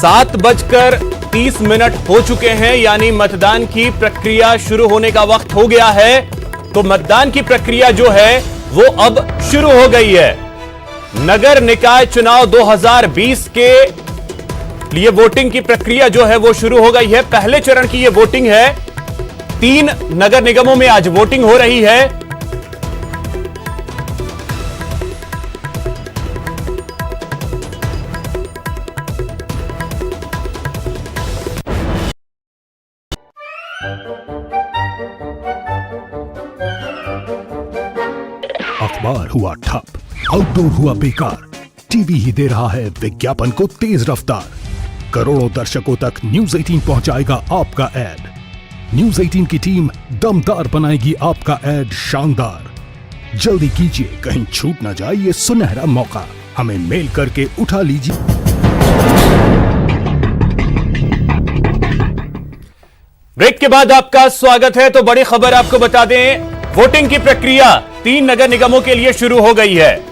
7:30 हो चुके हैं, यानी मतदान की प्रक्रिया शुरू होने का वक्त हो गया है। तो मतदान की प्रक्रिया जो है वो अब शुरू हो गई है। नगर निकाय चुनाव 2020 के लिए वोटिंग की प्रक्रिया जो है वो शुरू हो गई है। पहले चरण की ये वोटिंग है। 3 नगर निगमों में आज वोटिंग हो रही है। अखबार हुआ ठप, आउटडोर हुआ बेकार, टीवी ही दे रहा है विज्ञापन को तेज रफ्तार। करोड़ों दर्शकों तक न्यूज 18 पहुंचाएगा आपका ऐड। न्यूज 18 की टीम दमदार बनाएगी आपका ऐड शानदार। जल्दी कीजिए, कहीं छूट ना जाए ये सुनहरा मौका। हमें मेल करके उठा लीजिए। ब्रेक के बाद आपका स्वागत है। तो बड़ी खबर आपको बता दें, वोटिंग की प्रक्रिया 3 नगर निगमों के लिए शुरू हो गई है।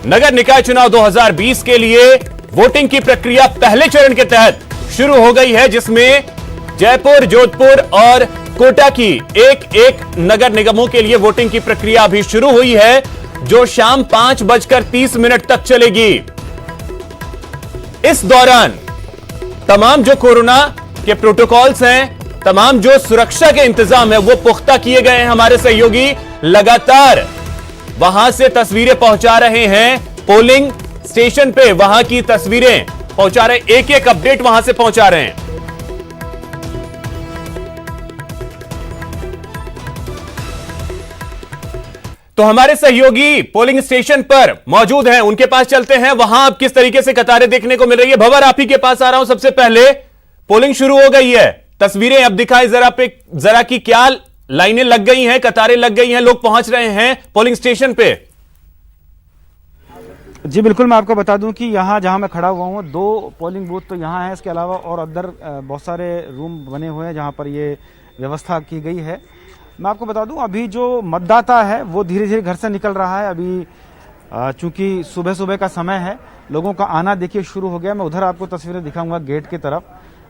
नगर निकाय चुनाव 2020 के लिए वोटिंग की प्रक्रिया पहले चरण के तहत शुरू हो गई है, जिसमें जयपुर, जोधपुर और कोटा की एक नगर निगमों के लिए वोटिंग की प्रक्रिया अभी शुरू हुई है, जो शाम 5:30 तक चलेगी। इस दौरान तमाम जो कोरोना के प्रोटोकॉल्स हैं, तमाम जो सुरक्षा के इंतजाम है वो पुख्ता किए गए हैं। हमारे सहयोगी लगातार वहां से तस्वीरें पहुंचा रहे हैं पोलिंग स्टेशन पे, वहां की तस्वीरें पहुंचा रहे, एक अपडेट वहां से पहुंचा रहे हैं। तो हमारे सहयोगी पोलिंग स्टेशन पर मौजूद हैं, उनके पास चलते हैं। वहां अब किस तरीके से कतारें देखने को मिल रही है। भंवर, आप ही के पास आ रहा हूं। सबसे पहले पोलिंग शुरू हो गई है, तस्वीरें अब दिखाएं जरा की क्या लाइनें लग गई हैं, कतारें लग गई हैं, लोग पहुंच रहे हैं पोलिंग स्टेशन पे। जी बिल्कुल, मैं आपको बता दूं कि यहाँ जहाँ मैं खड़ा हुआ हूँ 2 पोलिंग बूथ तो यहाँ है। इसके अलावा और अंदर बहुत सारे रूम बने हुए हैं जहाँ पर ये व्यवस्था की गई है। मैं आपको बता दूं, अभी जो मतदाता है वो धीरे धीरे घर से निकल रहा है। अभी चूंकि सुबह सुबह का समय है, लोगों का आना देखिए शुरू हो गया। मैं उधर आपको तस्वीरें दिखाऊंगा गेट की तरफ,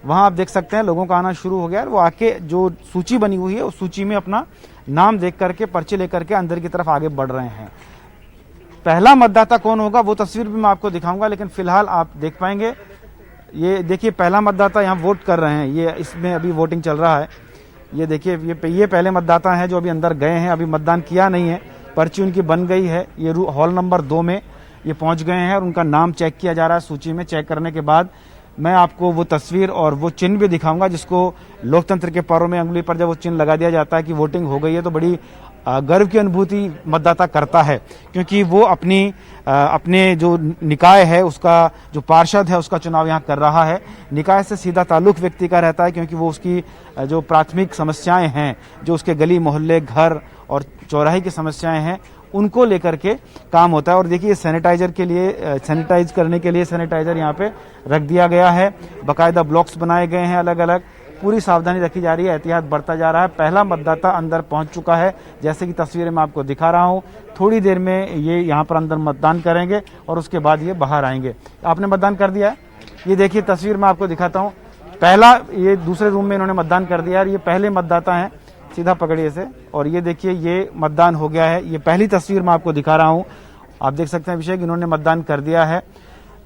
वहां आप देख सकते हैं लोगों का आना शुरू हो गया है। वो आके जो सूची बनी हुई है उस सूची में अपना नाम देख करके, पर्चे लेकर के अंदर की तरफ आगे बढ़ रहे हैं। पहला मतदाता कौन होगा वो तस्वीर भी मैं आपको दिखाऊंगा, लेकिन फिलहाल आप देख पाएंगे, ये देखिए पहला मतदाता यहाँ वोट कर रहे हैं। ये इसमें अभी वोटिंग चल रहा है। ये देखिए, ये पहले मतदाता हैं जो अभी अंदर गए हैं, अभी मतदान किया नहीं है, पर्ची उनकी बन गई है। ये हॉल नंबर 2 में ये पहुंच गए हैं और उनका नाम चेक किया जा रहा है सूची में। चेक करने के बाद मैं आपको वो तस्वीर और वो चिन्ह भी दिखाऊंगा, जिसको लोकतंत्र के पर्व में अंगुली पर जब वो चिन्ह लगा दिया जाता है कि वोटिंग हो गई है, तो बड़ी गर्व की अनुभूति मतदाता करता है, क्योंकि वो अपने जो निकाय है उसका जो पार्षद है उसका चुनाव यहाँ कर रहा है। निकाय से सीधा ताल्लुक व्यक्ति का रहता है, क्योंकि वो उसकी जो प्राथमिक समस्याएं हैं, जो उसके गली मोहल्ले, घर और चौराहे की समस्याएं हैं, उनको लेकर के काम होता है। और देखिए सैनिटाइजर के लिए, सैनिटाइज करने के लिए सैनिटाइजर यहाँ पे रख दिया गया है। बाकायदा ब्लॉक्स बनाए गए हैं अलग अलग। पूरी सावधानी रखी जा रही है, एहतियात बरता जा रहा है। पहला मतदाता अंदर पहुंच चुका है, जैसे कि तस्वीरें मैं आपको दिखा रहा हूं। थोड़ी देर में ये यहाँ पर अंदर मतदान करेंगे और उसके बाद ये बाहर आएंगे। आपने मतदान कर दिया है? ये देखिए तस्वीर मैं आपको दिखाता हूँ। पहला, ये दूसरे रूम में इन्होंने मतदान कर दिया है। ये पहले मतदाता है, सीधा पकड़िए इसे। और ये देखिए, ये मतदान हो गया है। ये पहली तस्वीर मैं आपको दिखा रहा हूँ। आप देख सकते हैं अभिषेक, इन्होंने मतदान कर दिया है।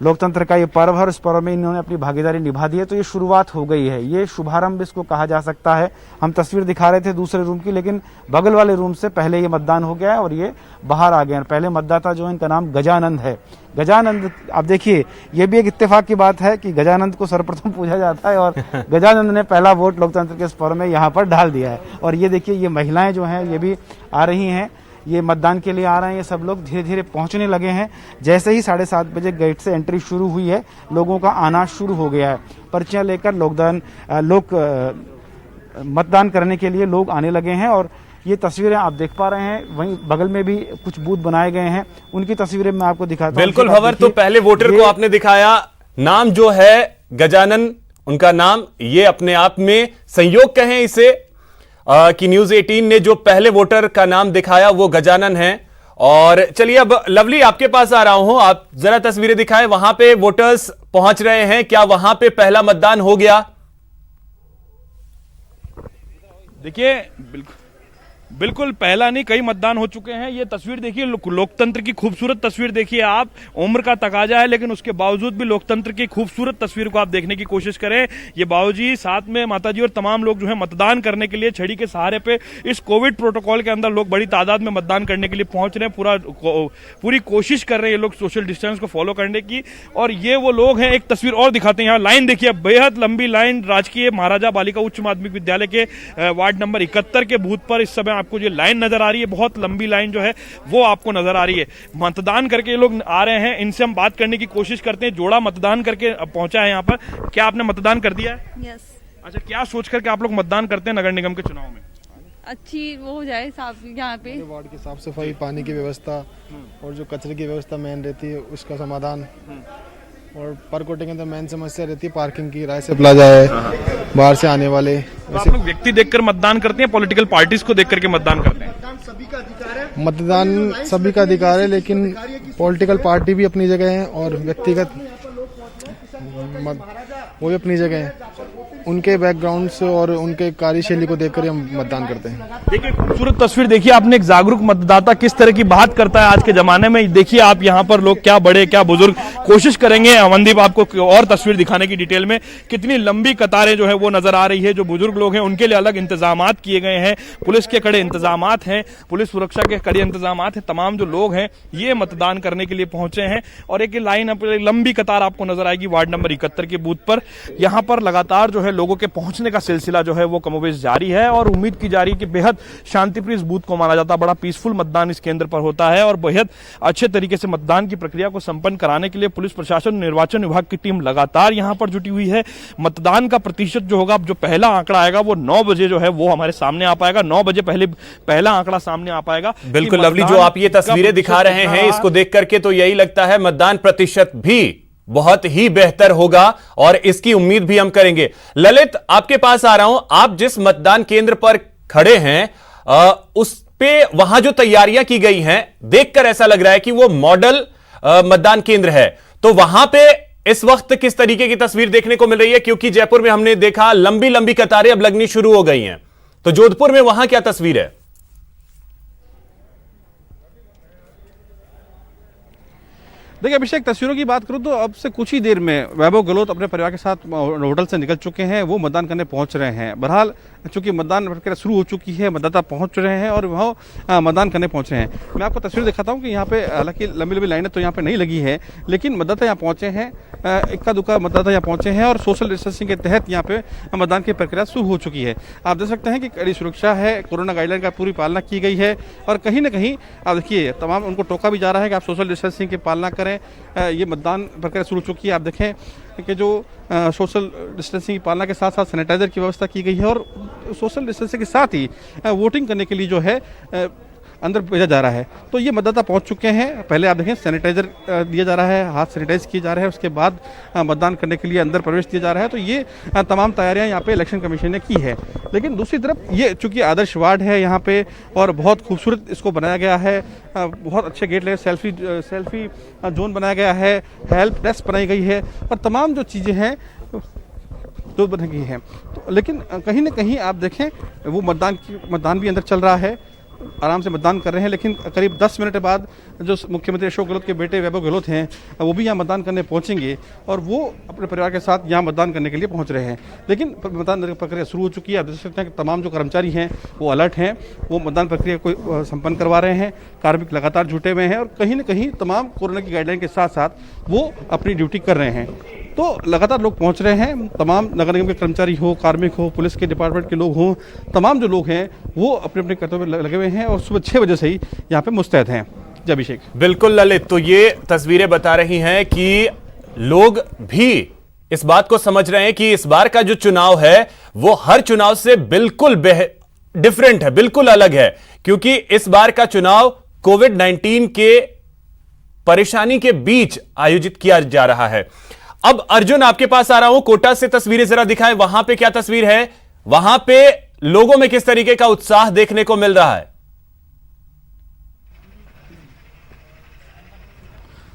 लोकतंत्र का ये पर्व है, इस पर्व में इन्होंने अपनी भागीदारी निभा दी है, तो ये शुरुआत हो गई है। ये शुभारंभ इसको कहा जा सकता है। हम तस्वीर दिखा रहे थे दूसरे रूम की, लेकिन बगल वाले रूम से पहले ये मतदान हो गया है और ये बाहर आ गए हैं। पहले मतदाता जो है, इनका नाम गजानंद है। गजानंद, आप देखिए, ये भी एक इत्तेफाक की बात है कि गजानंद को सर्वप्रथम पूजा जाता है और गजानंद ने पहला वोट लोकतंत्र के इस पर्व में यहाँ पर डाल दिया है। और ये देखिए, ये महिलाएं जो हैं ये भी आ रही हैं, ये मतदान के लिए आ रहे हैं। ये सब लोग धीरे धीरे पहुंचने लगे हैं। जैसे ही 7:30 बजे गेट से एंट्री शुरू हुई है, लोगों का आना शुरू हो गया है। पर्चियां लेकर मतदान करने के लिए लोग आने लगे हैं। और ये तस्वीरें आप देख पा रहे हैं, वहीं बगल में भी कुछ बूथ बनाए गए हैं, उनकी तस्वीरें मैं आपको दिखाता हूं। बिल्कुल भंवर, तो पहले वोटर को आपने दिखाया, नाम जो है गजानन, उनका नाम, ये अपने आप में संयोग कहें इसे कि न्यूज 18 ने जो पहले वोटर का नाम दिखाया वो गजानन है। और चलिए अब लवली आपके पास आ रहा हूं, आप जरा तस्वीरें दिखाएं। वहां पे वोटर्स पहुंच रहे हैं, क्या वहां पे पहला मतदान हो गया? देखिए बिल्कुल पहला नहीं, कई मतदान हो चुके हैं। ये तस्वीर देखिए, लोकतंत्र की खूबसूरत तस्वीर देखिए आप। उम्र का तकाजा है लेकिन उसके बावजूद भी लोकतंत्र की खूबसूरत तस्वीर को आप देखने की कोशिश करें। ये बाबूजी, साथ में माताजी और तमाम लोग जो है मतदान करने के लिए छड़ी के सहारे पे इस कोविड प्रोटोकॉल के अंदर लोग बड़ी तादाद में मतदान करने के लिए पहुंच रहे हैं। पूरी कोशिश कर रहे हैं ये लोग सोशल डिस्टेंस को फॉलो करने की। और ये वो लोग हैं, एक तस्वीर और दिखाते हैं। यहाँ लाइन देखिए, बेहद लंबी लाइन राजकीय महाराजा बालिका उच्च माध्यमिक विद्यालय के वार्ड नंबर 71 के बूथ पर इस समय आपको जो लाइन नजर आ रही है, बहुत लंबी लाइन जो है वो आपको नजर आ रही है। मतदान करके ये लोग आ रहे हैं, इनसे हम बात करने की कोशिश करते हैं। जोड़ा मतदान करके पहुंचा है यहाँ पर। क्या आपने मतदान कर दिया है? यस। अच्छा, क्या सोच करके आप लोग मतदान करते हैं नगर निगम के चुनाव में? अच्छी वो हो जाए साफ यहाँ पे। वार्ड की साफ सफाई, पानी की व्यवस्था और जो कचरे की व्यवस्था मेन रहती है उसका समाधान। और परकोटे के अंदर मेन समस्या रहती है पार्किंग की। राय से प्लाजा है, बाहर से आने वाले। तो आप लोग व्यक्ति देखकर मतदान करते हैं, पॉलिटिकल पार्टीज को देख करके मतदान करते हैं? मतदान सभी का अधिकार है, लेकिन पॉलिटिकल पार्टी भी अपनी जगह है और व्यक्तिगत वो भी अपनी जगह है। उनके बैकग्राउंड से और उनके कार्यशैली को देखकर हम मतदान करते हैं। देखिए खूबसूरत तस्वीर देखिए आपने, एक जागरूक मतदाता किस तरह की बात करता है आज के जमाने में। देखिए आप यहाँ पर लोग, क्या बड़े क्या बुजुर्ग। कोशिश करेंगे अमनदीप आपको और तस्वीर दिखाने की डिटेल में। कितनी लंबी कतारें जो है वो नजर आ रही है। जो बुजुर्ग लोग हैं उनके लिए अलग इंतजामात किए गए हैं, पुलिस के कड़े इंतजामात हैं, पुलिस सुरक्षा के कड़े इंतजामात हैं। तमाम जो लोग हैं ये मतदान करने के लिए पहुंचे हैं। और एक लाइन लंबी कतार आपको नजर आएगी वार्ड नंबर 71 के बूथ पर। यहाँ पर लगातार जो है लोगों के पहुंचने का सिलसिला जो है वो कमोबेश जारी है। और उम्मीद की जा रही है कि बेहद शांतिप्रिय इस बूथ को माना जाता है। बड़ा पीसफुल मतदान इस केंद्र पर होता है और बेहद अच्छे तरीके से मतदान की प्रक्रिया को संपन्न कराने के लिए पुलिस प्रशासन, निर्वाचन विभाग की टीम लगातार यहां पर जुटी हुई है। मतदान का प्रतिशत जो होगा, जो पहला आंकड़ा आएगा वो 9 बजे जो है वो हमारे सामने आ पाएगा। 9 बजे पहला आंकड़ा सामने आ पाएगा। बिल्कुल लवली, जो आप ये तस्वीरें दिखा रहे हैं इसको देख करके तो यही लगता है मतदान प्रतिशत भी बहुत ही बेहतर होगा और इसकी उम्मीद भी हम करेंगे। ललित, आपके पास आ रहा हूं। आप जिस मतदान केंद्र पर खड़े हैं उस पे वहां जो तैयारियां की गई हैं देखकर ऐसा लग रहा है कि वो मॉडल मतदान केंद्र है। तो वहां पे इस वक्त किस तरीके की तस्वीर देखने को मिल रही है? क्योंकि जयपुर में हमने देखा लंबी लंबी कतारें अब लगनी शुरू हो गई हैं, तो जोधपुर में वहां क्या तस्वीर है? देखिए अभिषेक, तस्वीरों की बात करूं तो अब से कुछ ही देर में वैभव गहलोत अपने परिवार के साथ होटल से निकल चुके हैं। वो मतदान करने पहुंच रहे हैं। बहरहाल चूंकि मतदान प्रक्रिया शुरू हो चुकी है, मतदाता पहुंच रहे हैं और वह मतदान करने पहुंच रहे हैं। मैं आपको तस्वीर दिखाता हूं कि यहाँ पे हालांकि लंबी लंबी लाइनें तो यहाँ पे नहीं लगी है, लेकिन मतदाता यहाँ पहुंचे हैं। इक्का दुक्का मतदाता यहाँ पहुंचे हैं और सोशल डिस्टेंसिंग के तहत यहाँ पे मतदान की प्रक्रिया शुरू हो चुकी है। आप देख सकते हैं कि कड़ी सुरक्षा है, कोरोना गाइडलाइन का पूरी पालना की गई है। और कहीं ना कहीं आप देखिए तमाम उनको टोका भी जा रहा है कि आप सोशल डिस्टेंसिंग की पालना करें। ये मतदान प्रक्रिया शुरू हो चुकी है। आप देखें कि जो सोशल डिस्टेंसिंग की पालना के साथ साथ सैनिटाइजर की व्यवस्था की गई है और सोशल डिस्टेंसिंग के साथ ही वोटिंग करने के लिए जो है अंदर भेजा जा रहा है। तो ये मतदाता पहुंच चुके हैं। पहले आप देखें सैनिटाइजर दिया जा रहा है, हाथ सैनिटाइज किए जा रहे हैं, उसके बाद मतदान करने के लिए अंदर प्रवेश दिया जा रहा है। तो ये तमाम तैयारियां यहाँ पे इलेक्शन कमीशन ने की है। लेकिन दूसरी तरफ ये चूंकि आदर्श वार्ड है यहाँ पे और बहुत खूबसूरत इसको बनाया गया है, बहुत अच्छे गेट लगे, सेल्फी जोन बनाया गया है, हेल्प डेस्क बनाई गई है और तमाम जो चीज़ें हैं जो बन गई हैं। तो लेकिन कहीं ना कहीं आप देखें वो मतदान भी अंदर चल रहा है, आराम से मतदान कर रहे हैं। लेकिन करीब 10 मिनट बाद जो मुख्यमंत्री अशोक गहलोत के बेटे वैभव गहलोत हैं वो भी यहाँ मतदान करने पहुंचेंगे और वो अपने परिवार के साथ यहाँ मतदान करने के लिए पहुंच रहे हैं। लेकिन मतदान प्रक्रिया शुरू हो चुकी है। आप देख सकते हैं कि तमाम जो कर्मचारी हैं वो अलर्ट हैं, वो मतदान प्रक्रिया को संपन्न करवा रहे हैं। कार्मिक लगातार जुटे हुए हैं और कहीं ना कहीं तमाम कोरोना की गाइडलाइन के साथ साथ वो अपनी ड्यूटी कर रहे हैं। तो लगातार लोग पहुंच रहे हैं। तमाम नगर निगम के कर्मचारी हो, कार्मिक हो, पुलिस के डिपार्टमेंट के लोग हों, तमाम जो लोग हैं वो अपने अपने कर्तव्य में लगे हुए हैं और सुबह 6 बजे से ही यहाँ पे मुस्तैद हैं। जय अभिषेक। बिल्कुल ललित, तो ये तस्वीरें बता रही हैं कि लोग भी इस बात को समझ रहे हैं कि इस बार का जो चुनाव है वो हर चुनाव से बिल्कुल डिफरेंट है, बिल्कुल अलग है। क्योंकि इस बार का चुनाव कोविड-19 के परेशानी के बीच आयोजित किया जा रहा है। अब अर्जुन, आपके पास आ रहा हूं। कोटा से तस्वीरें जरा दिखाएं, वहां पे क्या तस्वीर है, वहां पे लोगों में किस तरीके का उत्साह देखने को मिल रहा है?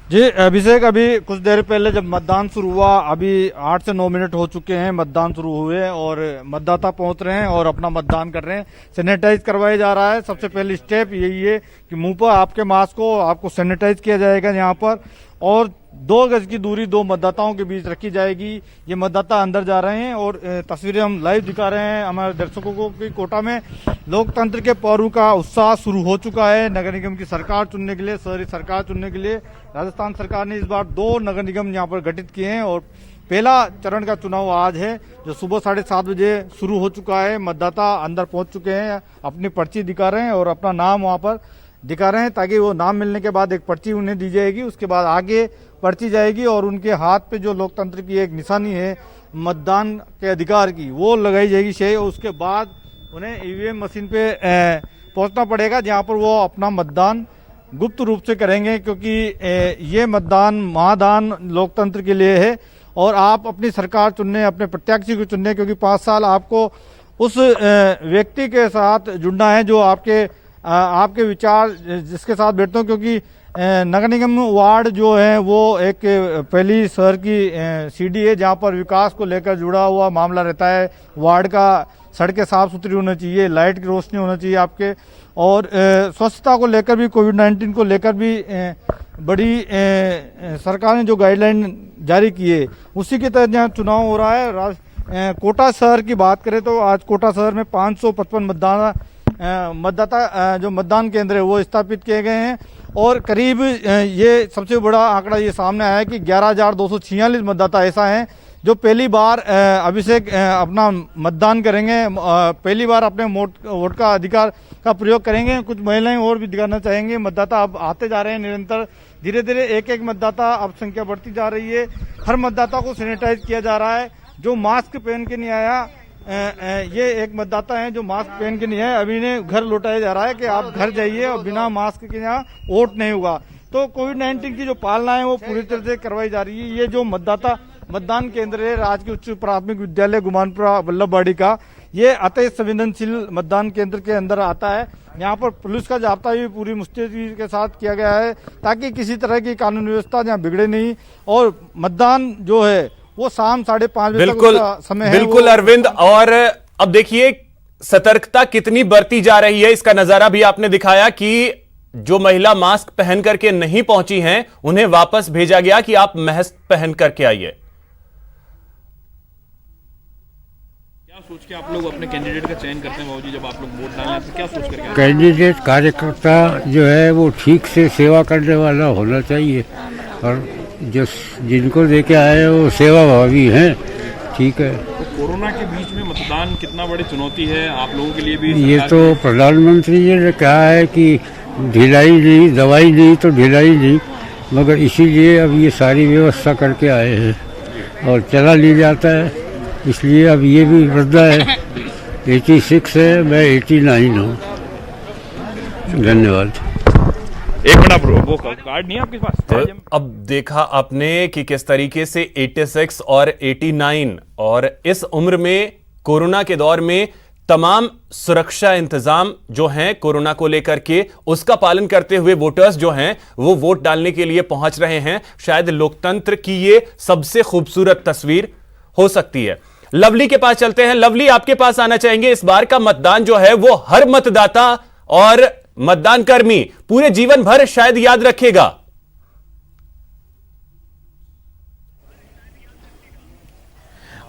जी अभिषेक, अभी कुछ देर पहले जब मतदान शुरू हुआ, अभी 8 से 9 मिनट हो चुके हैं मतदान शुरू हुए और मतदाता पहुंच रहे हैं और अपना मतदान कर रहे हैं। सैनिटाइज करवाया जा रहा है। सबसे पहली स्टेप यही है कि मुंह पर आपके मास्क को आपको सैनिटाइज किया जाएगा यहाँ पर, और 2 गज की दूरी 2 मतदाताओं के बीच रखी जाएगी। ये मतदाता अंदर जा रहे हैं और तस्वीरें हम लाइव दिखा रहे हैं हमारे दर्शकों को कि कोटा में लोकतंत्र के पर्व का उत्साह शुरू हो चुका है। नगर निगम की सरकार चुनने के लिए, शहरी सरकार चुनने के लिए राजस्थान सरकार ने इस बार 2 नगर निगम यहाँ पर गठित किए हैं और पहला चरण का चुनाव आज है, जो सुबह 7:30 बजे शुरू हो चुका है। मतदाता अंदर पहुंच चुके हैं, अपनी पर्ची दिखा रहे हैं और अपना नाम वहां पर दिखा रहे हैं, ताकि वो नाम मिलने के बाद एक पर्ची उन्हें दी जाएगी। उसके बाद आगे पर्ची जाएगी और उनके हाथ पे जो लोकतंत्र की एक निशानी है मतदान के अधिकार की, वो लगाई जाएगी शेष। और उसके बाद उन्हें ईवीएम मशीन पे पहुंचना पड़ेगा, जहां पर वो अपना मतदान गुप्त रूप से करेंगे, क्योंकि ये मतदान महादान लोकतंत्र के लिए है और आप अपनी सरकार चुनने, अपने प्रत्याशी को चुनने, क्योंकि 5 साल आपको उस व्यक्ति के साथ जुड़ना है जो आपके विचार जिसके साथ बैठते हो। क्योंकि नगर निगम वार्ड जो है वो एक पहली शहर की सीडी है, जहां पर विकास को लेकर जुड़ा हुआ मामला रहता है। वार्ड का सड़कें साफ सुथरी होना चाहिए, लाइट की रोशनी होना चाहिए आपके, और स्वच्छता को लेकर भी, कोविड-19 को लेकर भी बड़ी सरकार ने जो गाइडलाइन जारी की है उसी के तहत यहाँ चुनाव हो रहा है। कोटा शहर की बात करें तो आज कोटा शहर में 555 मतदाता जो मतदान केंद्र है वो स्थापित किए गए हैं और करीब ये सबसे बड़ा आंकड़ा ये सामने आया है कि 11,246 मतदाता ऐसा हैं जो पहली बार अभिषेक अपना मतदान करेंगे, पहली बार अपने वोट का अधिकार का प्रयोग करेंगे। कुछ महिलाएं और भी दिखाना चाहेंगे। मतदाता अब आते जा रहे हैं निरंतर, धीरे धीरे एक मतदाता अब संख्या बढ़ती जा रही है। हर मतदाता को सैनिटाइज किया जा रहा है। जो मास्क पहन के नहीं आया, ये एक मतदाता है जो मास्क पहन के नहीं है, अभी इन्हें घर लौटाया जा रहा है कि आप घर जाइए और बिना मास्क के यहाँ वोट नहीं होगा। तो कोविड-19 की जो पालना है वो पूरी तरह से करवाई जा रही है। ये जो मतदान केंद्र है राजकीय उच्च प्राथमिक विद्यालय गुमानपुरा वल्लभवाड़ी का, ये अति संवेदनशील मतदान केंद्र के अंदर आता है। यहाँ पर पुलिस का जाब्ता भी पूरी मुस्तैदी के साथ किया गया है ताकि किसी तरह की कानून व्यवस्था यहाँ बिगड़े नहीं, और मतदान जो है वो शाम 5:30 बजे बिल्कुल तक समय है। बिल्कुल अरविंद, और अब देखिए सतर्कता कितनी बढ़ती जा रही है, इसका नजारा भी आपने दिखाया कि जो महिला मास्क पहन करके नहीं पहुंची हैं उन्हें वापस भेजा गया कि आप मास्क पहन करके आइए। क्या सोच के आप लोग अपने कैंडिडेट का चयन करते हैं बाबूजी, जब आप लोग वोट डालने तो क्या सोच करके? कैंडिडेट कार्यकर्ता जो है वो ठीक से सेवा करने वाला होना चाहिए और जो जिनको लेके आए वो सेवा भावी हैं, ठीक है। तो कोरोना के बीच में मतदान कितना बड़ी चुनौती है आप लोगों के लिए भी? ये तो प्रधानमंत्री जी ने कहा है कि ढिलाई नहीं, दवाई नहीं तो ढिलाई नहीं, मगर इसीलिए अब ये सारी व्यवस्था करके आए हैं और चला नहीं जाता है, इसलिए अब ये भी वृद्धा है, 86 है, मैं 89 हूँ। धन्यवाद। एक मिनट ब्रो, वो कार्ड नहीं है आपके पास? तो अब देखा आपने कि किस तरीके से 86 और 89 और इस उम्र में कोरोना के दौर में तमाम सुरक्षा इंतजाम जो हैं कोरोना को लेकर के उसका पालन करते हुए वोटर्स जो हैं वो वोट डालने के लिए पहुंच रहे हैं। शायद लोकतंत्र की ये सबसे खूबसूरत तस्वीर हो सकती है। लवली के पास चलते हैं। लवली, आपके पास आना चाहेंगे। इस बार का मतदान जो है वो हर मतदाता और मतदान कर्मी पूरे जीवन भर शायद याद रखेगा।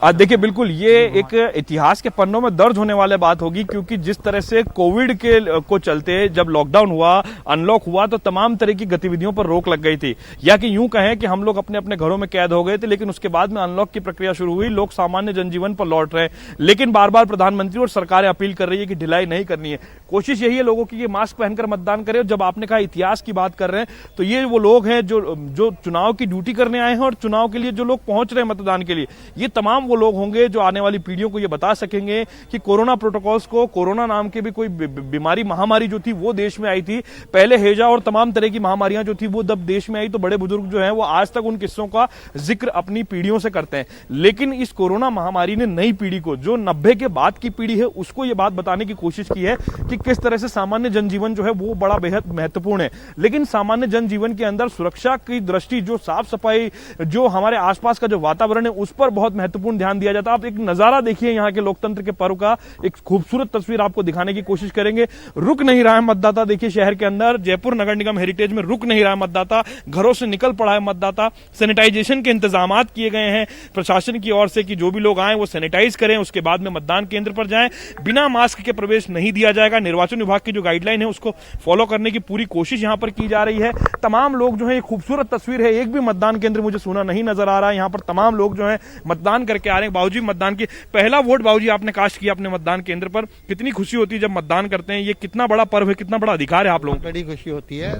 देखिए बिल्कुल ये एक इतिहास के पन्नों में दर्ज होने वाली बात होगी, क्योंकि जिस तरह से कोविड के को चलते जब लॉकडाउन हुआ, अनलॉक हुआ, तो तमाम तरह की गतिविधियों पर रोक लग गई थी, या कि यूं कहें कि हम लोग अपने अपने घरों में कैद हो गए थे। लेकिन उसके बाद में अनलॉक की प्रक्रिया शुरू हुई, लोग सामान्य जनजीवन पर लौट रहे हैं। लेकिन बार बार प्रधानमंत्री और सरकारें अपील कर रही है कि ढिलाई नहीं करनी है। कोशिश यही है लोगों की, ये मास्क पहनकर मतदान करें। जब आपने कहा इतिहास की बात कर रहे हैं, तो ये वो लोग हैं जो चुनाव की ड्यूटी करने आए हैं और चुनाव के लिए जो लोग पहुंच रहे हैं मतदान के लिए, ये तमाम वो वो लोग होंगे जो आने वाली पीढ़ियों को ये बता सकेंगे कि कोरोना प्रोटोकॉल्स को, कोरोना नाम के भी कोई बीमारी, महामारी जो थी वो देश में आई थी पहले, हैजा और तमाम तरह की महामारियां जो थी वो जब देश में आई तो बड़े बुजुर्ग जो हैं वो आज तक उन किस्सों का जिक्र अपनी पीढ़ियों से करते हैं। लेकिन इस कोरोना महामारी ने नई पीढ़ी को, जो 90 के बाद की पीढ़ी है, उसको ये बात बताने की कोशिश की है कि किस तरह से सामान्य जनजीवन जो है वो बड़ा बेहद महत्वपूर्ण है। लेकिन सामान्य जनजीवन के अंदर सुरक्षा की दृष्टि, जो साफ सफाई, जो हमारे आसपास का जो वातावरण है उस पर बहुत महत्वपूर्ण ध्यान दिया जाता है। आप एक नजारा देखिए यहाँ के लोकतंत्र के पर्व का, एक खूबसूरत तस्वीर आपको दिखाने की कोशिश करेंगे। रुक नहीं रहा है मतदाता, देखिए शहर के अंदर जयपुर नगर निगम हेरिटेज में रुक नहीं रहा है मतदाता, घरों से निकल पड़ा है मतदाता। सैनिटाइजेशन के इंतजाम किए गए हैं प्रशासन की ओर से कि जो भी लोग आए वो सैनिटाइज करें, उसके बाद में मतदान केंद्र पर जाएं। बिना मास्क के प्रवेश नहीं दिया जाएगा। निर्वाचन विभाग की जो गाइडलाइन है उसको फॉलो करने की पूरी कोशिश यहां पर की जा रही है। तमाम लोग जो है, खूबसूरत तस्वीर है, एक भी मतदान केंद्र मुझे सुना नहीं नजर आ रहा है। यहां पर तमाम लोग जो है मतदान करके आ रहे हैं। बाबूजी, मतदान की पहला वोट बाबूजी आपने कास्ट किया अपने मतदान केंद्र पर, कितनी खुशी होती है जब मतदान करते हैं? ये कितना बड़ा पर्व है, कितना बड़ा अधिकार है आप लोगों को? बड़ी खुशी होती है,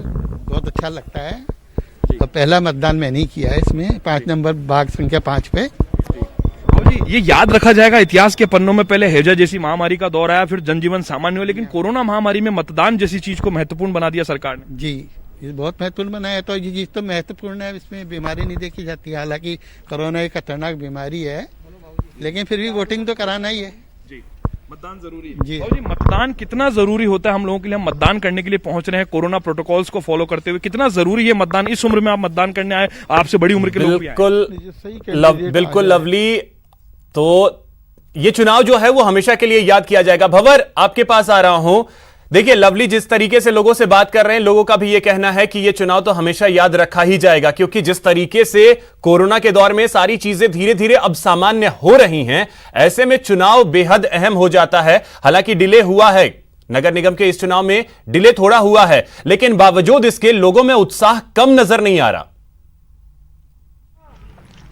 बहुत अच्छा लगता है। तो पहला मतदान मैंने ही किया है इसमें, 5 नंबर बाग संख्या 5 पे। जी, ये याद रखा जाएगा इतिहास के पन्नों में, पहले हैजा जैसी महामारी का दौर आया, फिर जनजीवन सामान्य हुआ, लेकिन कोरोना महामारी में मतदान जैसी चीज को महत्वपूर्ण बना दिया सरकार ने। जी, ये बहुत महत्वपूर्ण बनाया। तो ये चीज तो महत्वपूर्ण है, इसमें बीमारी नहीं देखी जाती। हालांकि कोरोना एक खतरनाक बीमारी है, लेकिन फिर भी वोटिंग तो कराना ही है। मतदान जरूरी है जी। मतदान कितना जरूरी होता है हम लोगों के लिए? हम मतदान करने के लिए पहुंच रहे हैं कोरोना प्रोटोकॉल्स को फॉलो करते हुए। कितना जरूरी है मतदान? इस उम्र में आप मतदान करने आए, आपसे बड़ी उम्र के लोग भी आए। बिल्कुल लवली। तो ये चुनाव जो है वो हमेशा के लिए याद किया जाएगा। भंवर, आपके पास आ रहा हूं। देखिए लवली जिस तरीके से लोगों से बात कर रहे हैं, लोगों का भी ये कहना है कि ये चुनाव तो हमेशा याद रखा ही जाएगा, क्योंकि जिस तरीके से कोरोना के दौर में सारी चीजें धीरे धीरे अब सामान्य हो रही हैं, ऐसे में चुनाव बेहद अहम हो जाता है। हालांकि डिले हुआ है, नगर निगम के इस चुनाव में डिले थोड़ा हुआ है, लेकिन बावजूद इसके लोगों में उत्साह कम नजर नहीं आ रहा।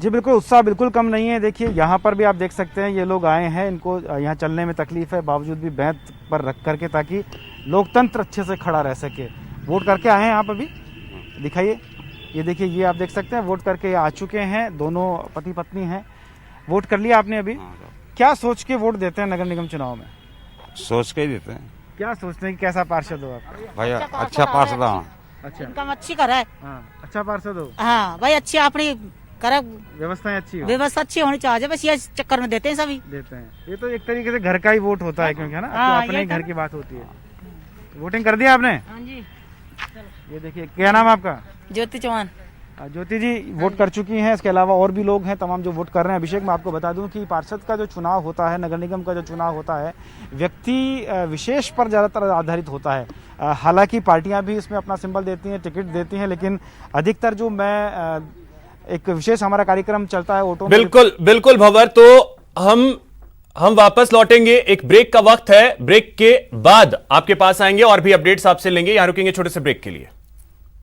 जी बिल्कुल, उत्साह बिल्कुल कम नहीं है। देखिए यहाँ पर भी आप देख सकते हैं, ये लोग आए हैं, इनको यहाँ चलने में तकलीफ है, बावजूद भी बेंच पर रख करके, ताकि लोकतंत्र अच्छे से खड़ा रह सके। वोट करके आए हैं आप अभी, दिखाइए। ये देखिए, ये आप देख सकते हैं, वोट करके आ चुके हैं, दोनों पति पत्नी हैं। वोट कर लिया आपने अभी? क्या सोच के वोट देते हैं नगर निगम चुनाव में? सोच के ही देते हैं। क्या सोचते हैं कि कैसा पार्षद हो आप? भाई अच्छा पार्षद हो। अच्छा, इनकम अच्छी कर है। अच्छा पार्षद हो। हाँ भाई, अच्छी अपनी कर, व्यवस्थाएं अच्छी हो। व्यवस्था अच्छी होनी चाहिए, बस ये चक्कर में देते हैं सभी। देते हैं। ये तो एक तरीके से घर का ही वोट होता है, क्योंकि है ना, अपने ही घर की बात होती है। वोटिंग कर दिया आपने? हाँ जी। ये देखिए, क्या नाम है आपका? ज्योति चौहान। ज्योति जी वोट कर चुकी हैं, इसके अलावा और भी लोग हैं तमाम जो वोट कर रहे हैं। अभिषेक, मैं आपको बता दूं कि पार्षद का जो चुनाव होता है, नगर निगम का जो चुनाव होता है, व्यक्ति विशेष पर ज़्यादातर आधारित होता है। हालांकि पार्टियां भी इसमें अपना सिंबल देती हैं, टिकट देती हैं, लेकिन अधिकतर जो मैं एक विशेष हमारा कार्यक्रम चलता है ऑटो। बिल्कुल भंवर, तो हम वापस लौटेंगे। एक ब्रेक का वक्त है, ब्रेक के बाद आपके पास आएंगे और भी अपडेट्स आपसे लेंगे। यहां रुकेंगे छोटे से ब्रेक के लिए।